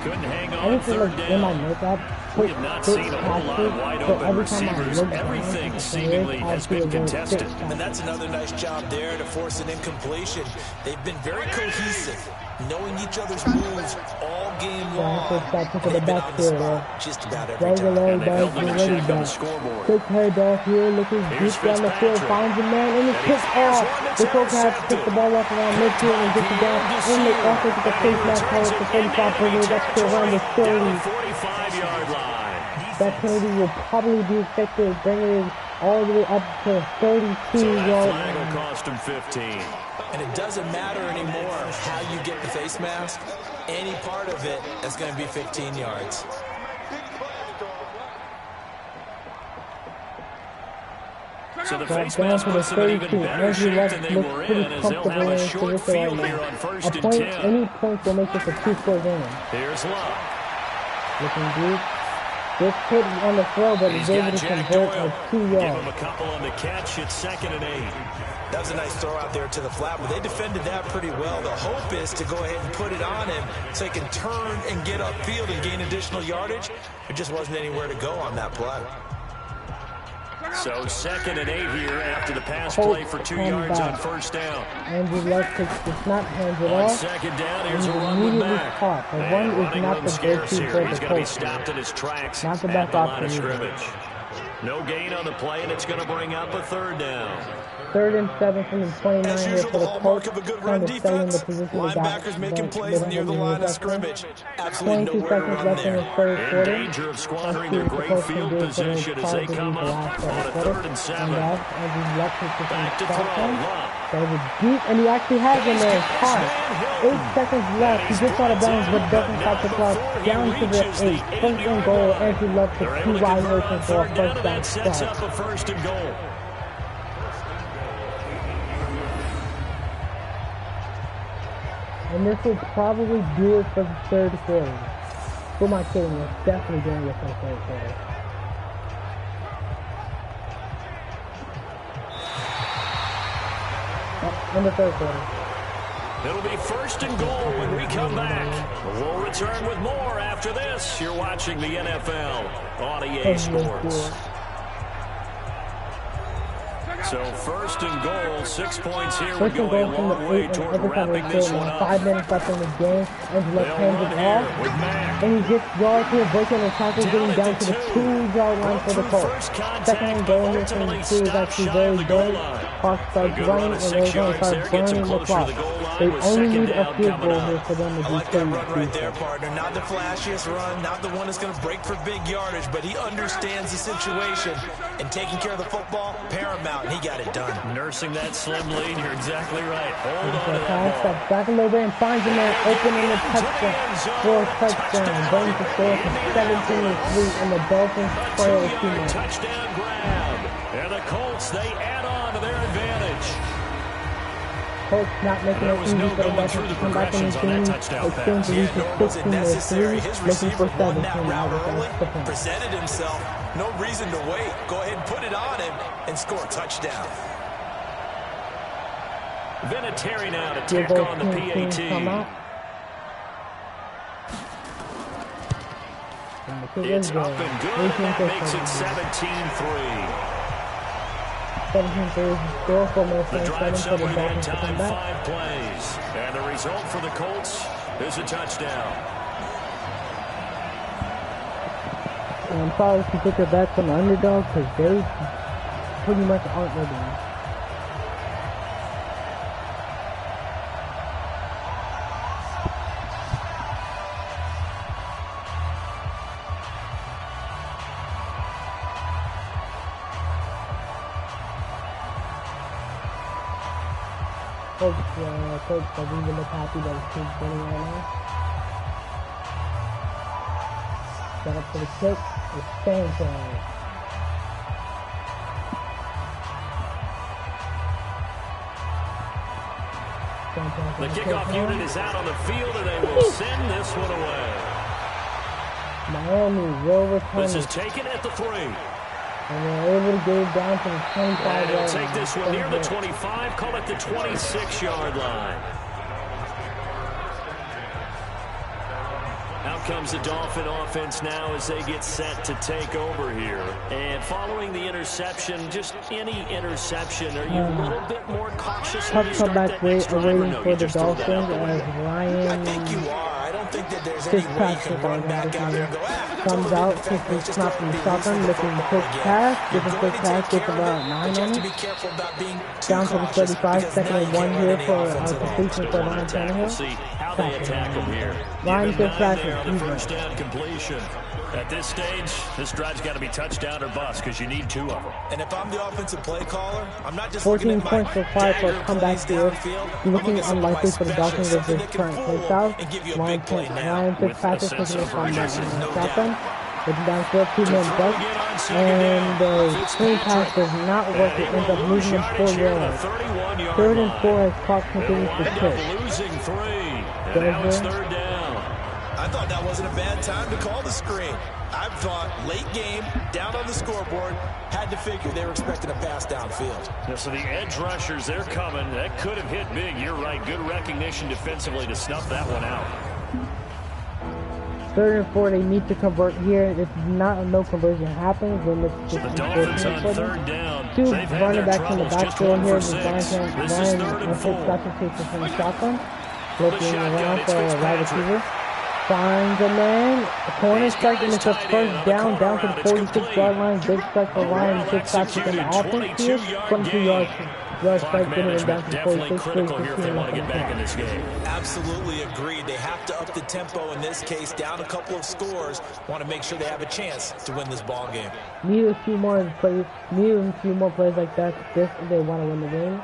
D: Couldn't hang on 3rd down. We have not seen a whole lot of wide open receivers. Everything seemingly has been contested.
E: And that's another nice job there to force an incompletion. They've been very cohesive, knowing each other's moves all game long. They've been on the spot just about every time.
D: And they held them in check on the scoreboard.
A: Quick handoff here, looking deep down the field, finds a man, and he kicks off. The coach has to pick the ball off around midfield and gets it down. And they also get the face mask call for 45 penalty. That's to around the 30.
D: 45-yard line.
A: That penalty will probably be effective, bringing it all the way up to 32 yards.
D: Flag will cost him 15.
E: And it doesn't matter anymore how you get the face mask. Any part of it is going to be 15 yards.
D: So the face mask puts them in even better shape than they were in, as they'll have a short field here on 1st and 10.
A: Any point will make this a 2-score game.
D: Here's Love.
A: Looking deep. Just hit on the throw, but he's able to convert like 2 yards.
D: Give him a couple on the catch. It's 2nd and 8.
E: That was a nice throw out there to the flat, but they defended that pretty well. The hope is to go ahead and put it on him so he can turn and get upfield and gain additional yardage. There just wasn't anywhere to go on that play.
D: So 2nd and 8 here after the pass play for 2 yards on 1st down.
A: Andrew Luck takes the snap, hands it off.
D: 2nd down, here's a run with back.
A: Caught. The run is not the go-to for the
D: He's going to be stopped in his tracks
A: not the
D: at
A: best
D: the line of
A: option
D: scrimmage. No gain on the play, and it's going to bring up a 3rd down.
A: 3rd and 7 from the 29
E: As
A: here
E: usual,
A: for
E: the
A: the
E: hallmark
A: Colts.
E: of a good run defense. Linebackers making plays near the line of scrimmage. Absolutely nowhere to run there.
D: In danger of squandering their great field position as they come up on a 3rd and 7. Back to throw.
A: That was deep, and he actually has him there. Caught. 8 seconds left. He gets out of bounds, but doesn't stop the clock. Down to the 8. 1st and goal. Andrew Luck to 2 wide motions for a 1st down
D: sets up a 1st and goal.
A: And this will probably do it for the third quarter. Who am I kidding? It's definitely doing it for the third quarter. In the third quarter.
D: It'll be first and goal when we come back. We'll return with more after this. You're watching the NFL on EA Sports. So first and goal, 6 points here. We're going a long way toward wrapping this one up.
A: 5 minutes left in the game, and left-handed off, and he gets yards here, breaking the tackle, getting down to the 2-yard line for the Colts. Second and goal here from the 2 is actually very big. Clock starts running, and they're going to start burning the clock. They only need a field goal here for them to
E: I
A: do
E: like that run right there, partner. Not the flashiest run, not the one that's going to break for big yardage, but he understands the situation, and taking care of the football, paramount, and he got it done.
D: Nursing that slim lead, you're exactly right. Hold on to that ball.
A: Steps back a little bit and finds him there, opening the touchdown for a touchdown. Brings the score to 17-3, and the Dolphins trail 2 more.
D: Touchdown grab, and the Colts, they add on to their advantage.
A: Colts not making it easy for the Dolphins to come back in the game. Extends the lead to 16-3, looking for 17 out of the point.
E: Presented himself, no reason to wait. Go ahead and put it on him and score a touchdown.
D: Vinatieri now to take on the PAT. It's up and good, and that makes it 17-3.
A: 17-3 is the score for most
D: The drive
A: for the
D: summary that
A: Dolphins to come
D: time,
A: back.
D: 5 plays. And the result for the Colts is a touchdown.
A: And probably should put your bets on the underdog because they pretty much aren't living. Coach doesn't even look happy that his team's winning right now. Set up for the kick. It's Sanchez.
D: The kickoff unit is out on the field, and they will send this one away.
A: Miami will return.
D: This is taken at the 3.
A: And they're able to get it down to the 25 yard line.
D: Take this one near the 25, call it the 26-yard line. Out comes the Dolphin offense now as they get set to take over here. And following the interception, just any interception, are you a little bit more cautious when you start that next drive, or no, you just throw that out the window?
E: I think you are. I don't think that there's any way you can run back out there and go,
A: comes out, quickly snapping the shotgun, looking to quick pass, gets a quick pass, gets about 9 on it. Down to the 35, second and 1 here for our completion for Ryan Tannehill.
D: How they attack him here.
A: Ryan gets back to
D: first down completion. At this stage, this drive's got to be touchdown or bust because you need 2 of them.
E: And if I'm the offensive play caller, I'm not just
A: 14 points required for a comeback here. Looking unlikely for the Dolphins with this current play style. Ryan Fitzpatrick taking it from the shotgun. Looking down for 2 men left. And the screen pass does not work. It ends up losing him 4 yards. 3rd and 4 as clock continues to tick.
D: Losing 3. And now it's 3rd down.
E: I thought that wasn't a bad time to call the screen. I thought late game, down on the scoreboard, had to figure they were expecting a pass downfield.
D: Yeah, so the edge rushers, they're coming. That could have hit big. You're right. Good recognition defensively to snuff that one out.
A: 3rd and 4, they need to convert here. If no conversion happens, then it's just
D: the Dolphins on 3rd down.
A: 2 running backs in the backfield here. Ryan Fitzpatrick takes it from the shotgun. Looking around for a wide receiver. Finds a man. A corner strike, and it's a first down to the 46-yard line. Big strike for Ryan Fitzpatrick in the offense here. 22-yard strike, getting it down to the 46.
D: Critical here if they want to get back in this game.
E: Absolutely agreed. They have to up the tempo in this case, down a couple of scores. Want to make sure they have a chance to win this ball game.
A: Need a few more plays. Need a few more plays like that. This if they want to win the game.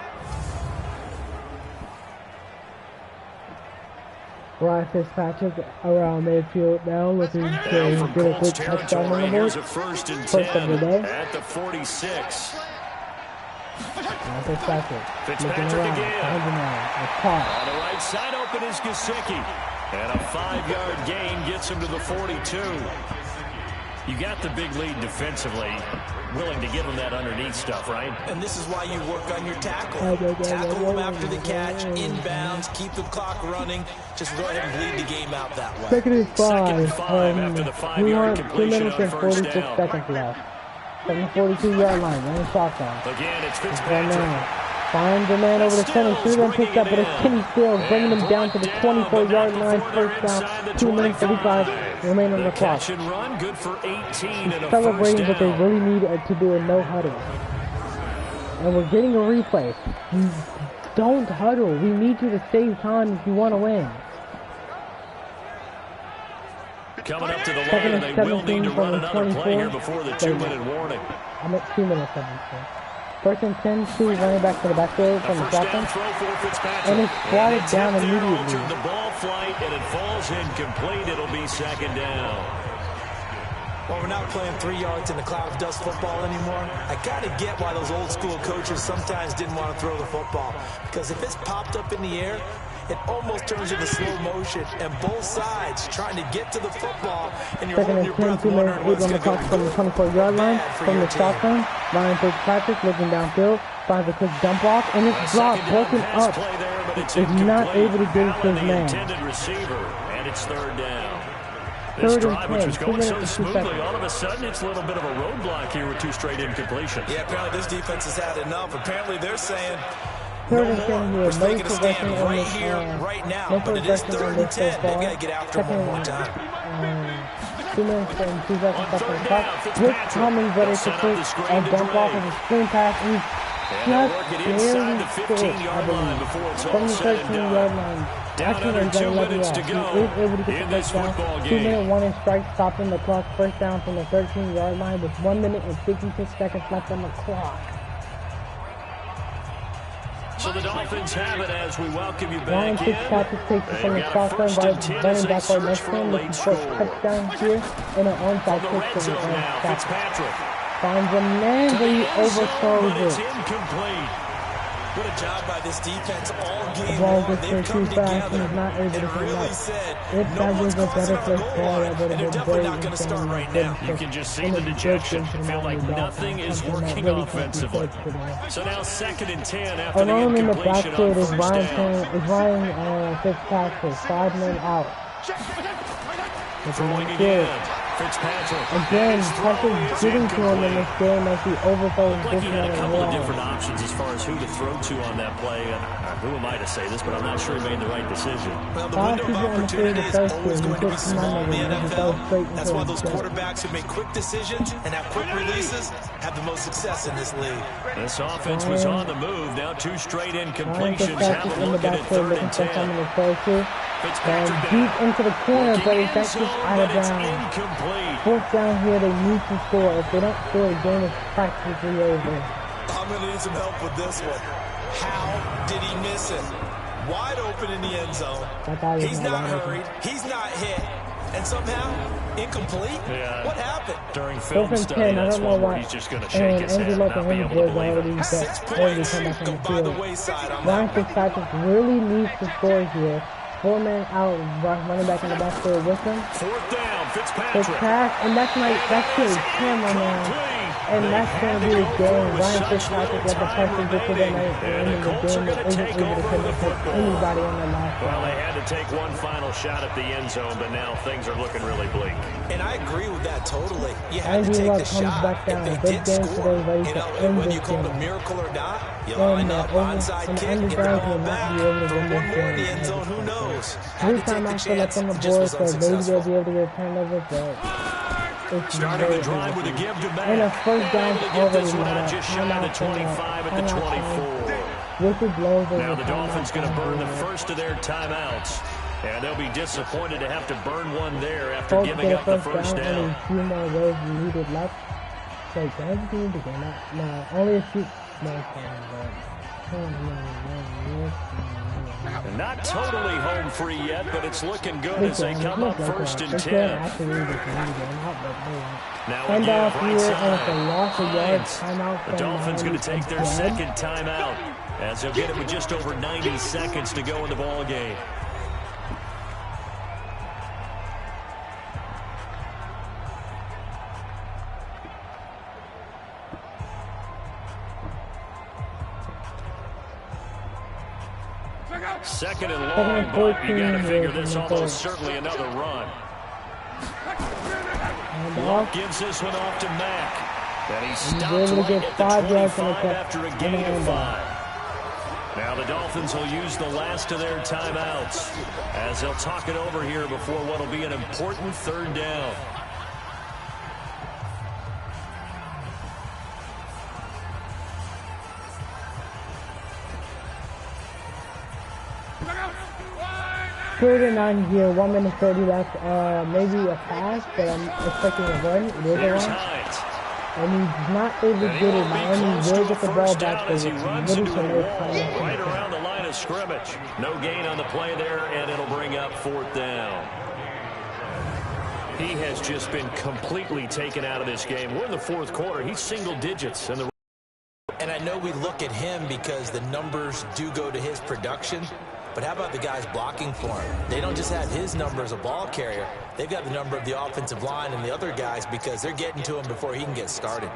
A: Ryan Fitzpatrick around midfield now, looking to get a quick touchdown on the board.
D: First and
A: 10 of the day.
D: At the 46.
A: Now Fitzpatrick. Looking around.
D: again.
A: Finds him around. It's caught.
D: On the right side open is Gesicki. And a 5-yard gain gets him to the 42. You got the big lead defensively. Willing to give him that underneath stuff, right?
E: And this is why you work on your tackle. Tackle them after the catch, inbounds, keep the clock running. Just go ahead and bleed the game out that way.
A: Second and 5.
D: After the 5-yard
A: 2
D: completion
A: minutes
D: on
A: and
D: first
A: 46
D: down.
A: seconds left. 742-yard line. Running shotgun.
D: Again, it's
A: Right
D: Fitzpatrick.
A: now. Finds a man over the center. Should have been picked up, but it's Kenny Stills bringing him down to the 24-yard line. First down. 2 minutes 35 remaining on the clock.
D: Catch and run, good for 18 and a first
A: Celebrating, but they
D: down.
A: really need to do a no huddle. And we're getting a replay. Don't huddle. We need you to save time if you want to win.
D: Coming up to the
A: Second
D: line,
A: and
D: they will need
A: 17
D: to
A: from
D: run
A: the
D: another play
A: 24.
D: here before the 2-minute warning.
A: I'm at 2 minutes 17. First and 10, 2 running back to the backfield from the
D: First down
A: shotgun.
D: throw for Fitzpatrick.
A: And it's swatted down
D: And
A: immediately.
D: altered the ball flight, and it falls incomplete. It'll be second down.
E: Well, we're not playing 3 yards in a cloud of dust football anymore. I kind of get why those old school coaches sometimes didn't want to throw the football. Because if it's popped up in the air, it almost turns into slow motion. And both sides trying to get to the football, and you're
A: Second
E: holding
A: and
E: your
A: 10,
E: breath
A: 2 minutes,
E: wondering
A: 8
E: what's
A: on the
E: going
A: clock
E: to
A: from the 24-yard line. From the shotgun, Ryan Fitzpatrick looking downfield. Finds a quick dump off, and it's blocked, broken up. Is not able to get it to his man.
D: Intended receiver, and it's third down.
A: Third
D: This
A: and
D: drive, which
A: 10,
D: was
A: 2
D: going
A: minutes
D: so
A: and 2
D: smoothly,
A: seconds.
D: all of a sudden it's a little bit of a roadblock here with 2 straight incompletions.
E: Yeah, apparently this defense has had enough. Apparently they're saying,
A: Third
E: no
A: and 10
E: more.
A: here.
E: We're
A: No
E: making a stand
A: progression on
E: right
A: this.
E: here, right now.
A: No
E: But it is
A: progression on
E: 3rd and
A: this so
E: 10. They've
A: far.
E: got to get after him one more time.
A: 2 minutes and 2 seconds left on the clock.
D: Fitzpatrick.
A: With Cummings ready
D: They'll
A: to
D: set up
A: take
D: the screen
A: a
D: to
A: dump off
D: Dre.
A: of a screen pass. He's
D: And they'll
A: just
D: work it
A: barely
D: inside the
A: short,
D: 15-yard
A: I
D: line
A: believe.
D: before it's
A: From
D: all
A: the
D: said and
A: 13-yard
D: done.
A: line.
D: Down
A: Actually,
D: under
A: he's
D: 2
A: got 11
D: minutes to
A: yards.
D: go
A: He is able to get
D: in
A: the
D: this
A: first
D: football
A: down.
D: game.
A: 2-minute warning strike stopping the clock. First down from the 13-yard line with 1 minute and 56 seconds left on the clock.
D: So the Dolphins have it as we welcome you
A: Ryan
D: back in.
A: Fitzpatrick takes it from the
D: They've got a
A: shotgun
D: first
A: by
D: and 10 as
A: running
D: they
A: back right
D: search
A: next
D: for
A: to
D: a
A: him.
D: late
A: Looking for a
D: score.
A: touchdown here and an onside
D: From the
A: kick
D: red
A: to the
D: zone now,
A: tackle.
D: Fitzpatrick.
A: Finds a man,
D: To
A: but
D: the
A: he
D: end zone,
A: overthrows
D: but it's
A: it.
D: incomplete.
E: What a job by this defense all
A: The
E: game
A: ball
E: long.
A: gets
E: They've
A: there
E: come
A: too fast and
E: together
A: he's not able
E: and
A: to come
E: really
A: up.
E: said,
A: If
E: no
A: that
E: one's
A: was a
E: crossing
A: better
E: our
A: place
E: goal
A: for
E: line,
A: that would
E: and
A: have
E: they're
A: been
E: definitely
A: great.
E: not going to start right now.
D: You can just see the dejection. Feel like nothing is working offensively. So now 2nd and 10 after the
A: Alone in the
D: incompletion
A: backfield
D: on
A: is
D: first down.
A: Ryan Fitzpatrick, 5 men out.
D: Throwing again. Fitzpatrick.
A: Again,
D: His throw
A: Patrick
D: is
A: getting to him in
D: incomplete.
A: this game as he overthrows
D: Looked like
A: this
D: he had
A: man
D: a
A: as
D: couple of
A: well.
D: different options as far as who to throw to on that play. Who am I to say this, but I'm not sure he made the right decision.
E: Well, the
A: Five
E: window of
A: people on the
E: opportunity
A: field
E: is
A: the first
E: always
A: game.
E: going to be
A: He took
E: small in the
A: none of them, and he fell straight
E: NFL. That's
A: into
E: why
A: his
E: those
A: gut.
E: quarterbacks who make quick decisions and have quick releases have the most success in this league.
D: This offense was on the move. Now 2 straight
A: Ryan
D: incompletions. Have
A: Fitzpatrick
D: them
A: in the
D: looking at
A: backfield
D: 3rd
A: looking
D: and
A: for someone
D: 10.
A: to throw to. And
D: Fitzpatrick
A: deep into the corner, but
D: Looking
A: it's
D: end
A: actually
D: zone,
A: out
D: but
A: of
D: it's
A: bounds.
D: incomplete.
A: Fourth down here, they need to score. If they don't score, the game is practically over.
E: I'm going to need some help with this one. How did he miss it? Wide open in the end zone. He's not hurried. He's not hit. And somehow, incomplete?
D: Yeah.
E: What happened?
D: During film
A: Fourth and
D: study,
A: 10, I
D: that's
A: don't know
D: one where
A: why.
D: he's just going to shake his head and
A: Angelope
D: not
A: and
D: be
A: his
D: able to
A: boys
D: believe
A: already
D: it.
E: 6
A: come
E: points
A: back on
E: go
A: the
E: by the
A: field.
E: wayside on
A: Ryan
E: that one.
A: Fitzpatrick really needs to score here. 4 men out, running back in the backfield with him.
D: 4th down,
A: The
D: Fitzpatrick.
A: pass, and that's his camera, man. And that's going to be the game. Ryan Fitzpatrick let the pressure get to them at the end of the game and isn't able to connect with anybody on the last
D: Well, they
A: drive.
D: had to take one final shot at the end zone, but now things are looking really bleak.
E: And I agree with that totally. You had to
A: Andy
E: take
A: Luck
E: the
A: comes
E: shot.
A: back down.
E: If they
A: Big
E: did
A: game
E: score,
A: today, ready
E: you
A: to
E: know,
A: end
E: whether
A: this
E: you call it a
A: game.
E: miracle or not, you
A: And
E: line up,
A: over
E: onside
A: and
E: kick,
A: the
E: get the
A: underdog
E: ball
A: will not
E: back.
A: be able to
E: For
A: win this
E: one more in
A: game.
E: the end zone, who knows?
A: Three
E: Had to take the
A: timeouts still left
E: chance.
A: on the
E: It just
A: board,
E: was
A: so maybe they'll
E: unsuccessful.
A: be able to get turned over, but it's
D: Starting
A: very
D: the drive with a
A: easy.
D: give to Matt.
A: And a first down
D: Able to get
A: already
D: this one
A: let
D: out
A: up.
D: just shy of the
A: Timeout coming up.
D: 25 at the
A: Timeout
D: 24.
A: Wicked blows over
D: Now the Dolphins going to burn the
A: timeout.
D: first of their timeouts. And they'll be disappointed to have to burn one there after
A: Colts
D: giving
A: get a
D: up the
A: first
D: first
A: down, only
D: down.
A: a few more rows needed left. So, can I just need to go? No, only a few. No, it's fine, but
D: And not totally home free yet, but it's looking good as they come up 1st and 10. Now
A: Send
D: again,
A: off
D: right
A: here,
D: side.
A: and it's a loss of yards.
D: Hines.
A: Timeout
D: The
A: from
D: Dolphins going to take their
A: again.
D: second timeout as they'll get it with just over 90 seconds to go in the ball game. Second and long, but you got to figure this almost certainly another run. Watt gives this one off to Mack. And he stops right at the 25 after a gain of 5. Now the Dolphins will use the last of their timeouts as they'll talk it over here before what will be an important 3rd down.
A: Third and 9 here, 1 minute 30 left. Maybe a pass, but I'm expecting a run. It is a
D: There's
A: run.
D: Hines.
A: And he's not able to get it. Miami will get the ball back.
D: As he
A: But
D: runs
A: little
D: into
A: to
D: a
A: no
D: wall
A: time.
D: right around the line of scrimmage. No gain on the play there, and it'll bring up 4th down. He has just been completely taken out of this game. We're in the 4th quarter. He's single digits. And
E: I know we look at him because the numbers do go to his production. But how about the guys blocking for him? They don't just have his number as a ball carrier. They've got the number of the offensive line and the other guys because they're getting to him before he can get started.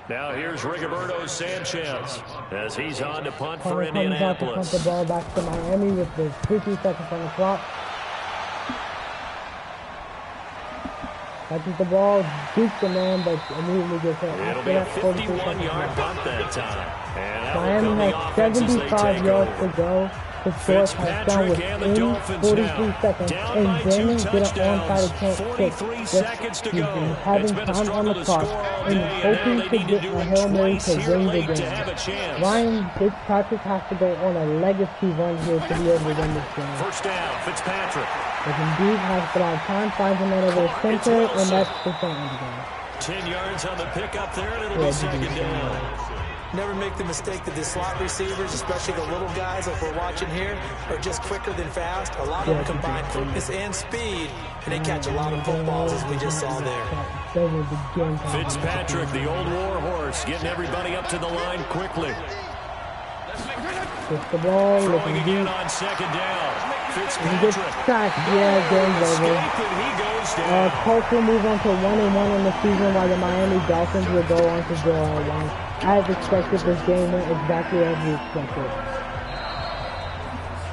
D: now here's Rigoberto Sanchez as he's on to punt for
A: Punter comes out to punt
D: Indianapolis.
A: the ball back to Miami with the 50 seconds on the clock. Catches the ball, beats the man, but immediately gets hit.
D: It'll
A: After
D: be a
A: that, 42 seconds
D: 51-yard
A: left.
D: punt that time. And that will
A: Miami
D: come the
A: has
D: offense as they
A: 75
D: take
A: yards
D: over.
A: to go to score a touchdown
D: Fitzpatrick and the
A: within
D: Dolphins
A: 43
D: now
A: seconds.
D: down
A: And
D: by 2
A: Daniel get an
D: touchdowns.
A: onside attempt
D: 43 seconds to go.
A: Having
D: It's been a
A: time on
D: struggle
A: the
D: to
A: clock
D: score all
A: and
D: day, and now
A: hoping
D: they
A: to
D: need to
A: get
D: do
A: a
D: it
A: Hail Mary
D: twice
A: to
D: here
A: win the
D: late to
A: game.
D: have a chance.
A: Ryan Fitzpatrick has to go on a legacy run here to be able to win this game.
D: First down, Fitzpatrick.
A: But indeed has a lot of time, finds a man over the center, and that's the second of the game.
D: 10 yards on the pickup there, and it'll be second down.
E: Never make the mistake that the slot receivers, especially the little guys like we're watching here, are just quicker than fast. A lot of them combine quickness and speed, and they catch a lot of footballs as we just saw there.
D: Fitzpatrick, the old war horse, getting everybody up to the line quickly.
A: Gets the ball,
D: Throwing
A: looking
D: again
A: deep.
D: on second down.
A: He gets
D: Fitzpatrick.
A: sacked. Yeah, game's over.
D: Escape, and he goes down.
A: Colts will move on to 1-1 in the season, while the Miami Dolphins will go on to 0-1. As expected, this game went exactly as we expected.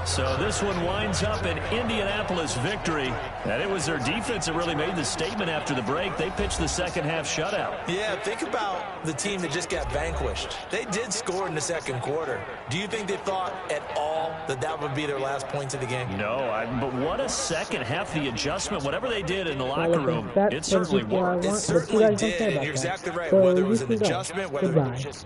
D: So this one winds up an Indianapolis victory. And it was their defense that really made the statement after the break. They pitched the second half shutout.
E: Yeah, think about the team that just got vanquished. They did score in the second quarter. Do you think they thought at all that that would be their last points of the game?
D: No, but what a second half. The adjustment, whatever they did in the locker room, it certainly worked.
E: It certainly did, and you're exactly right. Whether it was an adjustment, whether it was just